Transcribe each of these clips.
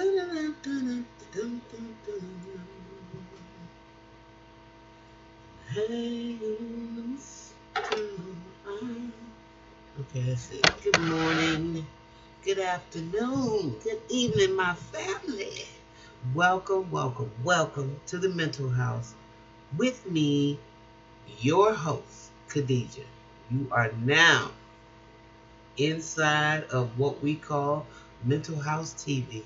Okay, let's see. Good morning, good afternoon, good evening, my family. Welcome, welcome, welcome to the Mental House with me, your host, Khadija. You are now inside of what we call Mental House TV.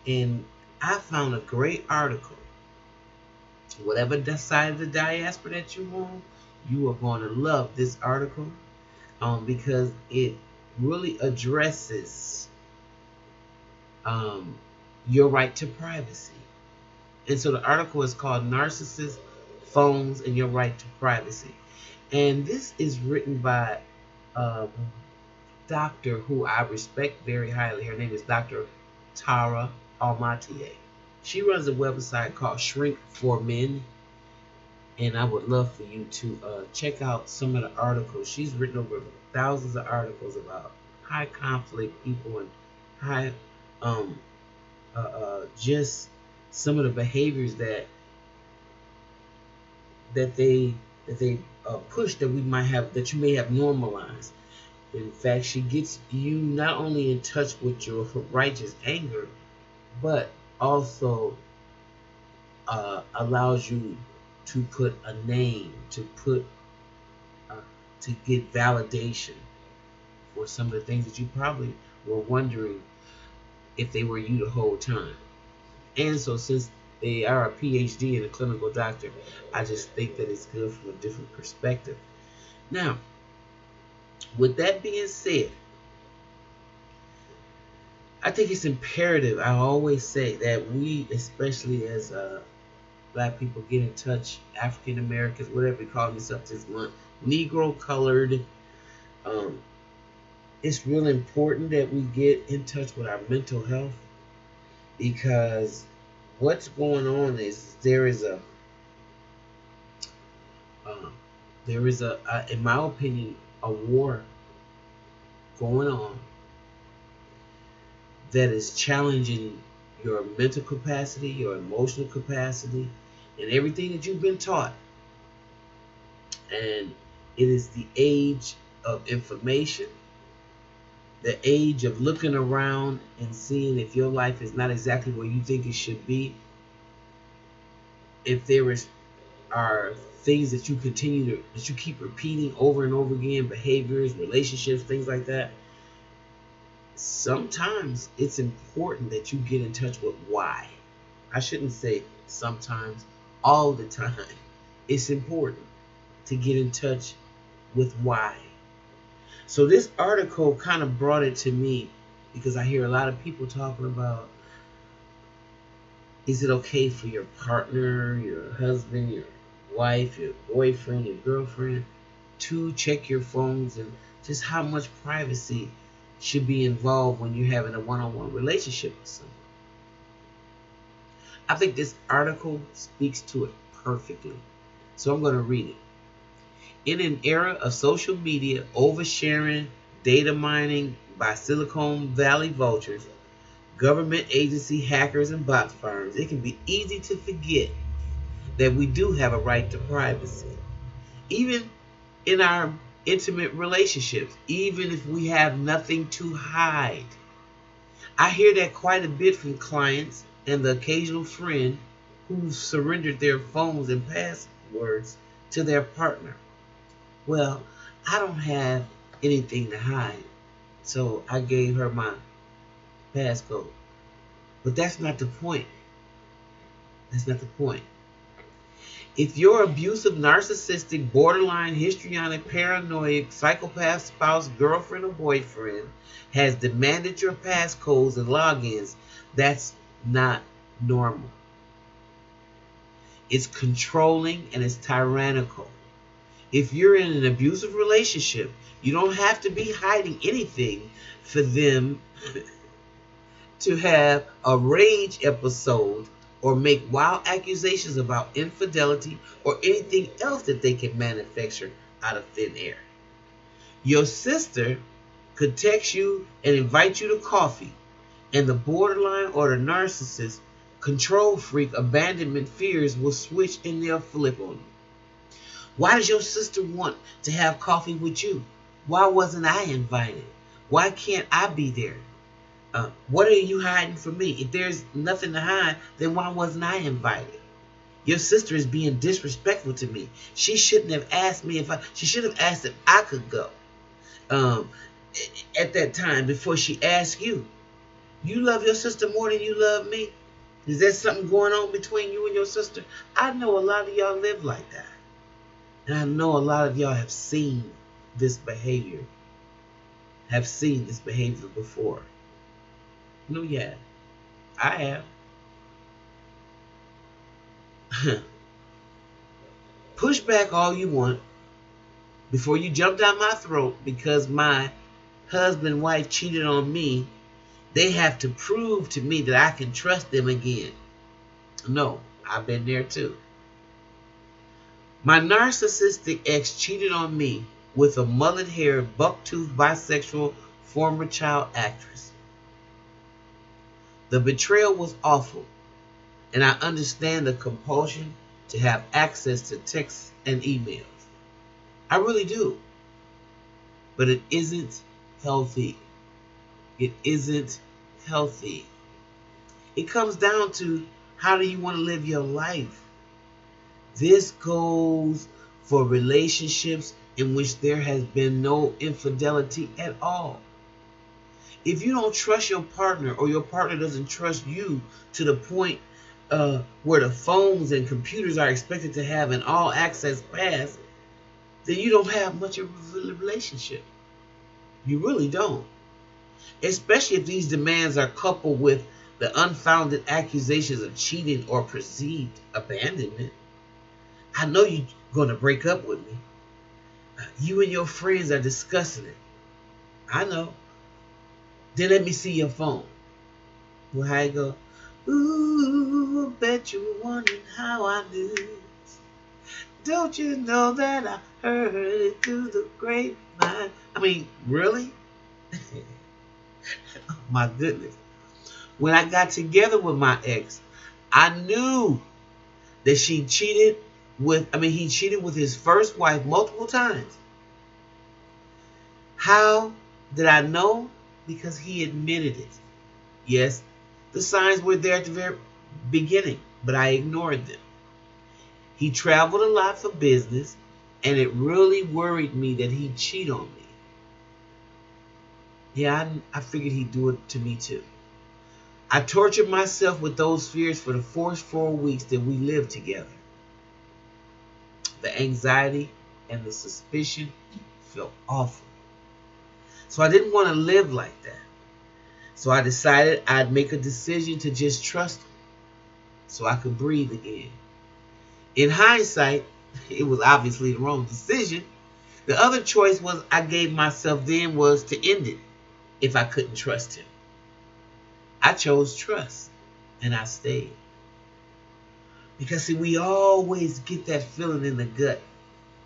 And I found a great article. Whatever side of the diaspora that you're on, you are going to love this article because it really addresses your right to privacy. And so the article is called Narcissists, Phones, and Your Right to Privacy. And this is written by a doctor who I respect very highly. Her name is Dr. Tara Almaty. She runs a website called Shrink for Men. And I would love for you to check out some of the articles. She's written over thousands of articles about high conflict people and high just some of the behaviors that they push that we might have, that you may have normalized. In fact, she gets you not only in touch with your righteous anger, but also allows you to put a name, to get validation for some of the things that you probably were wondering if they were you the whole time. And so since they are a PhD and a clinical doctor, I just think that it's good from a different perspective. Now, with that being said, I think it's imperative, I always say, that we, especially as Black people, get in touch, African Americans, whatever we call themselves this month, Negro, colored. It's really important that we get in touch with our mental health, because what's going on is there is a in my opinion, a war going on that is challenging your mental capacity, your emotional capacity, and everything that you've been taught. And it is the age of information, the age of looking around and seeing if your life is not exactly where you think it should be. If there are things that you keep repeating over and over again, behaviors, relationships, things like that, sometimes it's important that you get in touch with why. I shouldn't say sometimes, all the time. It's important to get in touch with why. So this article kind of brought it to me because I hear a lot of people talking about, is it okay for your partner, your husband, your wife, your boyfriend, your girlfriend to check your phones, and just how much privacy should be involved when you're having a one-on-one relationship with someone. I think this article speaks to it perfectly. So I'm going to read it. In an era of social media, oversharing, data mining by Silicon Valley vultures, government agency hackers, and bot firms, it can be easy to forget that we do have a right to privacy. Even in our intimate relationships, even if we have nothing to hide. I hear that quite a bit from clients and the occasional friend who've surrendered their phones and passwords to their partner. Well, I don't have anything to hide, so I gave her my passcode. But that's not the point. That's not the point. If your abusive, narcissistic, borderline, histrionic, paranoid, psychopath spouse, girlfriend, or boyfriend has demanded your passcodes and logins, that's not normal. It's controlling and it's tyrannical. If you're in an abusive relationship, you don't have to be hiding anything for them to have a rage episode or make wild accusations about infidelity or anything else that they can manufacture out of thin air. Your sister could text you and invite you to coffee, And the borderline or the narcissist, control freak, abandonment fears will switch and they'll flip on you. Why does your sister want to have coffee with you? Why wasn't I invited? Why can't I be there? What are you hiding from me? If there's nothing to hide, then why wasn't I invited? Your sister is being disrespectful to me. She shouldn't have asked me she should have asked if I could go at that time before she asked you. You love your sister more than you love me? Is there something going on between you and your sister? I know a lot of y'all live like that. And I know a lot of y'all have seen this behavior. Have seen this behavior before. No, yeah. I have. Push back all you want before you jump down my throat because my husband and wife cheated on me. They have to prove to me that I can trust them again. No, I've been there too. My narcissistic ex cheated on me with a mullet-haired, buck-toothed, bisexual, former child actress. The betrayal was awful, and I understand the compulsion to have access to texts and emails. I really do. But it isn't healthy. It isn't healthy. It comes down to, how do you want to live your life? This goes for relationships in which there has been no infidelity at all. If you don't trust your partner, or your partner doesn't trust you to the point where the phones and computers are expected to have an all access pass, then you don't have much of a relationship. You really don't. Especially if these demands are coupled with the unfounded accusations of cheating or perceived abandonment. I know you're going to break up with me. You and your friends are discussing it. I know. Then let me see your phone. Well, how you go? Ooh, I bet you were wondering how I knew. Don't you know that I heard it through the grapevine? I mean, really? Oh, my goodness. When I got together with my ex, I knew that he cheated with his first wife multiple times. How did I know? Because he admitted it. Yes, the signs were there at the very beginning, but I ignored them. He traveled a lot for business, and it really worried me that he'd cheat on me. Yeah, I figured he'd do it to me too. I tortured myself with those fears for the first 4 weeks that we lived together. The anxiety and the suspicion felt awful. So I didn't want to live like that. So I decided I'd make a decision to just trust him so I could breathe again. In hindsight, it was obviously the wrong decision. The other choice I gave myself then was to end it if I couldn't trust him. I chose trust, and I stayed. Because, see, we always get that feeling in the gut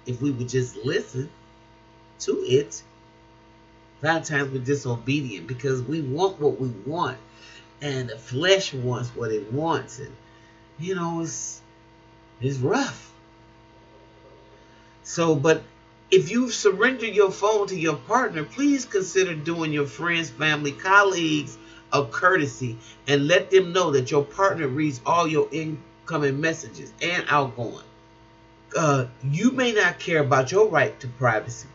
if we would just listen to it. A lot of times we're disobedient because we want what we want, and the flesh wants what it wants, and it's rough. So, but if you've surrendered your phone to your partner, please consider doing your friends, family, colleagues a courtesy and let them know that your partner reads all your incoming messages and outgoing. You may not care about your right to privacy,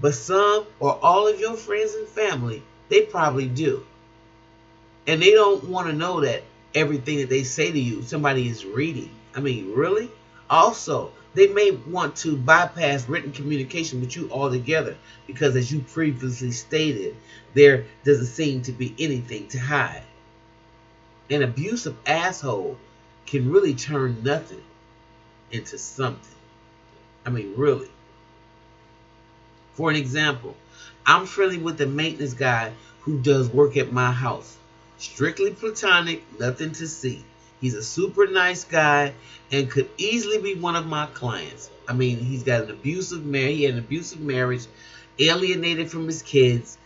but some or all of your friends and family, they probably do. And they don't want to know that everything that they say to you, somebody is reading. I mean, really? Also, they may want to bypass written communication with you altogether because, as you previously stated, there doesn't seem to be anything to hide. An abusive asshole can really turn nothing into something. I mean, really. For an example, I'm friendly with the maintenance guy who does work at my house. Strictly platonic, nothing to see. He's a super nice guy and could easily be one of my clients. I mean, he's got an abusive marriage. He had an abusive marriage, alienated from his kids.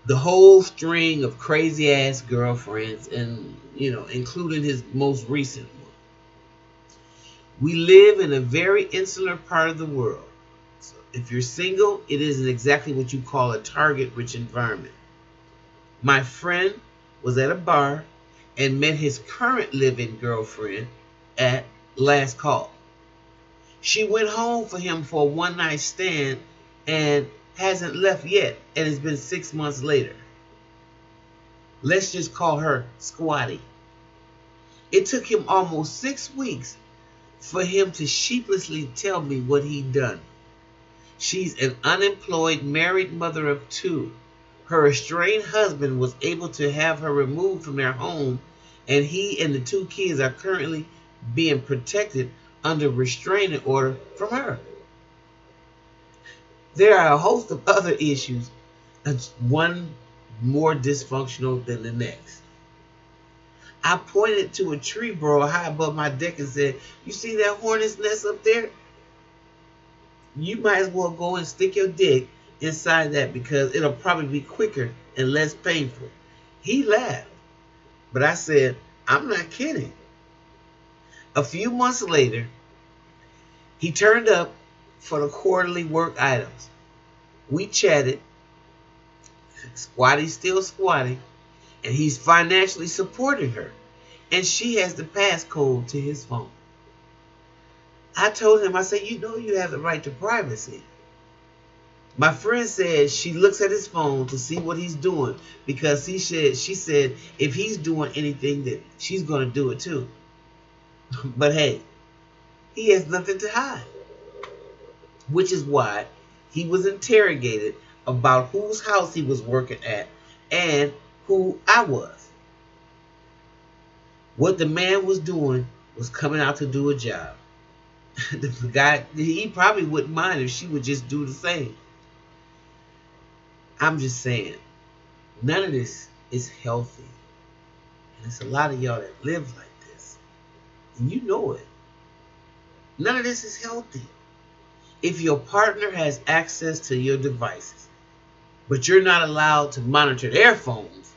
the whole string of crazy ass girlfriends, and including his most recent one. We live in a very insular part of the world. So if you're single, it isn't exactly what you call a target-rich environment. My friend was at a bar and met his current living girlfriend at last call. She went home for him for a one-night stand and hasn't left yet, and it's been 6 months later. Let's just call her Squatty. It took him almost 6 weeks for him to sheepishly tell me what he'd done. She's an unemployed married mother of 2. Her estranged husband was able to have her removed from their home, and he and the 2 kids are currently being protected under restraining order from her. There are a host of other issues, one more dysfunctional than the next. I pointed to a tree burrow high above my deck and said, "You see that hornet's nest up there? You might as well go and stick your dick inside that because it'll probably be quicker and less painful." He laughed, but I said, "I'm not kidding." A few months later, he turned up for the quarterly work items. We chatted. Squatty's still squatting, and he's financially supporting her, and she has the passcode to his phone. I told him, I said, you have the right to privacy. My friend said she looks at his phone to see what he's doing because she said if he's doing anything that she's going to do it too. But hey, he has nothing to hide, which is why he was interrogated about whose house he was working at and who I was. What the man was doing was coming out to do a job. The guy, he probably wouldn't mind if she would just do the same. I'm just saying, none of this is healthy. And it's a lot of y'all that live like this. And you know it. None of this is healthy. If your partner has access to your devices, but you're not allowed to monitor their phones,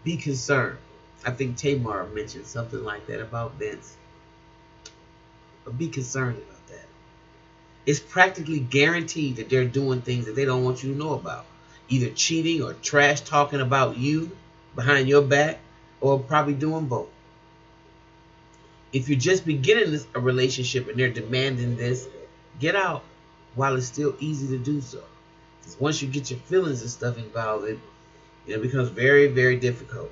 be concerned. I think Tamar mentioned something like that about Vince. But be concerned about that. It's practically guaranteed that they're doing things that they don't want you to know about. Either cheating or trash talking about you behind your back, or probably doing both. If you're just beginning a relationship and they're demanding this, get out while it's still easy to do so. Because once you get your feelings and stuff involved, it becomes very, very difficult.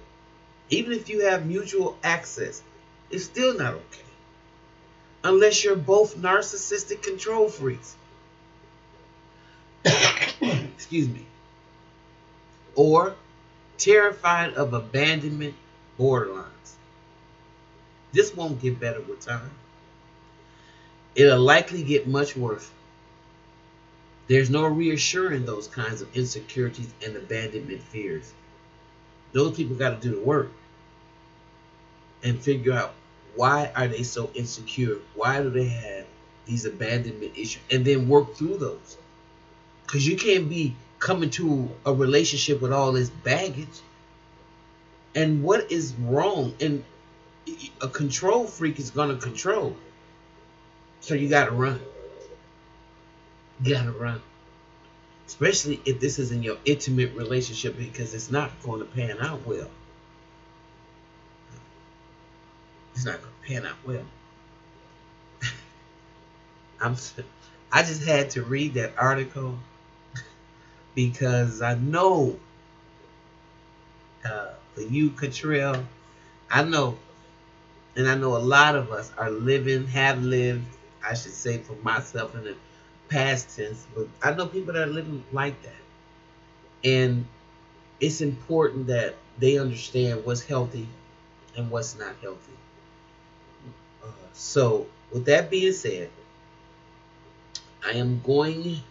Even if you have mutual access, it's still not okay. Unless you're both narcissistic control freaks. Excuse me. Or terrified of abandonment borderlines. This won't get better with time. It'll likely get much worse. There's no reassuring those kinds of insecurities and abandonment fears. Those people got to do the work and figure out, why are they so insecure? Why do they have these abandonment issues? And then work through those. Because you can't be coming to a relationship with all this baggage. And what is wrong? And a control freak is going to control. So you got to run. You got to run. Especially if this is in your intimate relationship, because it's not going to pan out well. It's not going to pan out well. I just had to read that article because I know for you, Cottrell, I know, and I know a lot of us are living, have lived, I should say for myself in the past tense, but I know people that are living like that. And it's important that they understand what's healthy and what's not healthy. So, with that being said, I'm going to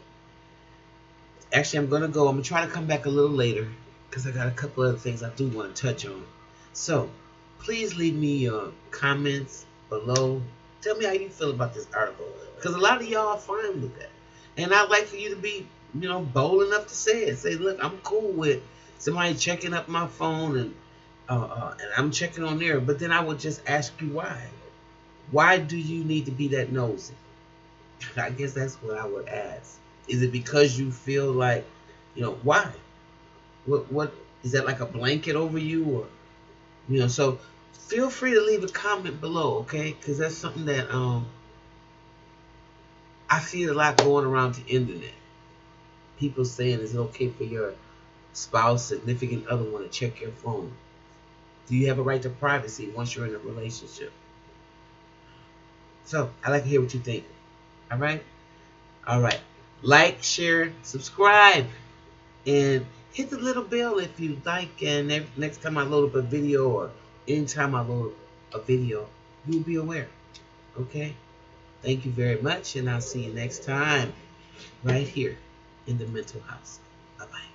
go. I'm going to try to come back a little later because I got a couple other things I do want to touch on. So, please leave me your comments below. Tell me how you feel about this article, because a lot of y'all are fine with that. And I'd like for you to be bold enough to say it. Say, look, I'm cool with somebody checking up my phone and I'm checking on there. But then I would just ask you why. Why do you need to be that nosy? I guess that's what I would ask. Is it because you feel like, why? What is that, like a blanket over you, or so feel free to leave a comment below, okay? Because that's something that I see a lot going around the internet. People saying, is it okay for your spouse, significant other want to check your phone? Do you have a right to privacy once you're in a relationship? So I'd like to hear what you think. All right? All right. Like, share, subscribe, and hit the little bell if you like. And next time I load up a video, or anytime I load a video, you'll be aware. Okay? Thank you very much, and I'll see you next time right here in the mental house. Bye-bye.